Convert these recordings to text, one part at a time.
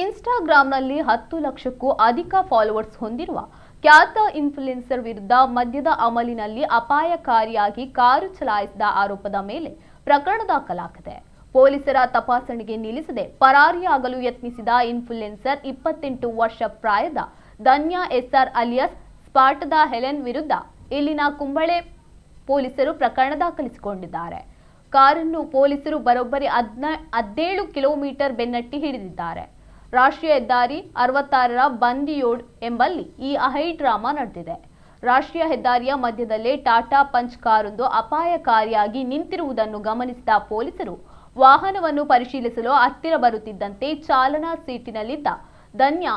ಇನ್ಸ್ಟಾಗ್ರಾಂನಲ್ಲಿ 10 ಲಕ್ಷಕ್ಕೂ ಅಧಿಕ ಫಾಲೋವರ್ಸ್ ಹೊಂದಿರುವ ಖ್ಯಾತ ಇನ್ಫ್ಲುಯೆನ್ಸರ್ ವಿರುದ್ಧ ಮದ್ಯದ ಅಮಲಿನಲ್ಲಿ ಅಪಾಯಕಾರಿಯಾಗಿ ಕಾರು ಚಲಾಯಿಸಿದ ಆರೋಪದ ಮೇಲೆ ಪ್ರಕರಣ ದಾಖಲಾಗಿದೆ. ಪೊಲೀಸರ ತಪಾಸಣೆಗೆ ನಿಲ್ಲಿಸದೆ ಪರಾರಿಯಾಗಲು ಯತ್ನಿಸಿದ ಇನ್ಫ್ಲುಯೆನ್ಸರ್ 28 ವರ್ಷ ಪ್ರಾಯದ ಧನ್ಯಾ ಎಸ್ಆರ್ ಅಲಿಯಾಸ್ ಸ್ಪಾಟದ ಹೆಲೆನ್ ವಿರುದ್ಧ ಇಲ್ಲಿನ ಕುಂಬಳೆ ಪೊಲೀಸರು ಪ್ರಕರಣ ದಾಖಲಿಸಿಕೊಂಡಿದ್ದಾರೆ. ಕಾರನ್ನು ಪೊಲೀಸರು ಬರೋಬ್ಬರಿ 17 ಕಿಲೋಮೀಟರ್ ಬೆನ್ನಟ್ಟಿ ಹಿಡಿದಿದ್ದಾರೆ. ರಾಷ್ಟ್ರೀಯ ಹೆದ್ದಾರಿ 66ರ ಬಂದಿಯೋಡ್ ಎಂಬಲ್ಲಿ ಈ ಹೈ ಡ್ರಾಮಾ ನಡೆದಿದೆ. ರಾಷ್ಟ್ರೀಯ ಹೆದ್ದಾರಿಯ ಮಧ್ಯದಲ್ಲೇ ಟಾಟಾ ಪಂಚ್ ಕಾರೊಂದು ಅಪಾಯಕಾರಿಯಾಗಿ ನಿಂತಿರುವುದನ್ನು ಗಮನಿಸಿದ ಪೊಲೀಸರು ವಾಹನವನ್ನು ಪರಿಶೀಲಿಸಲು ಹತ್ತಿರ ಬರುತ್ತಿದ್ದಂತೆ ಚಾಲನಾ ಸೀಟಿನಲ್ಲಿದ್ದ ಧನ್ಯಾ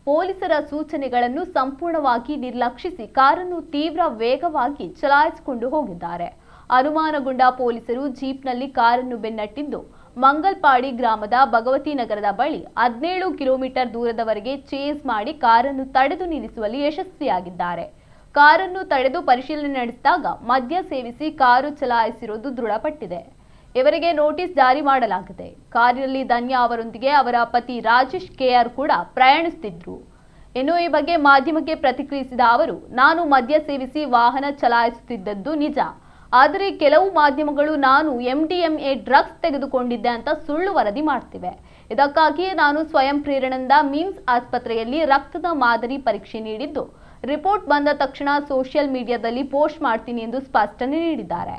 ಪೊಲೀಸರ ಸೂಚನೆಗಳನ್ನು ಸಂಪೂರ್ಣವಾಗಿ ನಿರ್ಲಕ್ಷಿಸಿ ಕಾರನ್ನು ತೀವ್ರ ವೇಗವಾಗಿ ಚಲಾಯಿಸಿಕೊಂಡು ಹೋಗಿದ್ದಾರೆ. ಅನುಮಾನಗೊಂಡ ಪೊಲೀಸರು ಜೀಪ್ನಲ್ಲಿ ಕಾರನ್ನು ಬೆನ್ನಟ್ಟಿದ್ದು ಮಂಗಲ್ಪಾಡಿ ಗ್ರಾಮದ ಭಗವತಿ ನಗರದ ಬಳಿ 17 ಕಿಲೋಮೀಟರ್ ದೂರದವರೆಗೆ ಚೇಸ್ ಮಾಡಿ ಕಾರನ್ನು ತಡೆದು ನಿಲ್ಲಿಸುವಲ್ಲಿ ಯಶಸ್ವಿಯಾಗಿದ್ದಾರೆ. ಕಾರನ್ನು ತಡೆದು ಪರಿಶೀಲನೆ ನಡೆಸಿದಾಗ ಮದ್ಯ ಸೇವಿಸಿ ಕಾರು ಚಲಾಯಿಸಿರುವುದು ದೃಢಪಟ್ಟಿದೆ. ಇವರಿಗೆ ನೋಟಿಸ್ ಜಾರಿ ಮಾಡಲಾಗಿದೆ. ಕಾರಿನಲ್ಲಿ ಧನ್ಯಾ ಅವರೊಂದಿಗೆ ಅವರ ಪತಿ ರಾಜೇಶ್ ಕೆಆರ್ ಕೂಡ ಪ್ರಯಾಣಿಸುತ್ತಿದ್ರು. ಇನ್ನು ಈ ಬಗ್ಗೆ ಮಾಧ್ಯಮಕ್ಕೆ ಪ್ರತಿಕ್ರಿಯಿಸಿದ ಅವರು, ನಾನು ಮದ್ಯ ಸೇವಿಸಿ ವಾಹನ ಚಲಾಯಿಸುತ್ತಿದ್ದದ್ದು ನಿಜ. ಆದರೆ ಕೆಲವು ಮಾಧ್ಯಮಗಳು ನಾನು MDMA ಡ್ರಗ್ಸ್ ತೆಗೆದುಕೊಂಡಿದ್ದೆ ಅಂತ ಸುಳ್ಳು ವರದಿ ಮಾಡ್ತಿವೆ. ಇದಕ್ಕಾಗಿಯೇ ನಾನು ಸ್ವಯಂ ಪ್ರೇರಣೆಯಿಂದ ಮಿಮ್ಸ್ ಆಸ್ಪತ್ರೆಯಲ್ಲಿ ರಕ್ತದ ಮಾದರಿ ಪರೀಕ್ಷೆ ನೀಡಿದ್ದು ರಿಪೋರ್ಟ್ ಬಂದ ತಕ್ಷಣ ಸೋಷಿಯಲ್ ಮೀಡಿಯಾದಲ್ಲಿ ಪೋಸ್ಟ್ ಮಾಡ್ತೀನಿ ಎಂದು ಸ್ಪಷ್ಟನೆ ನೀಡಿದ್ದಾರೆ.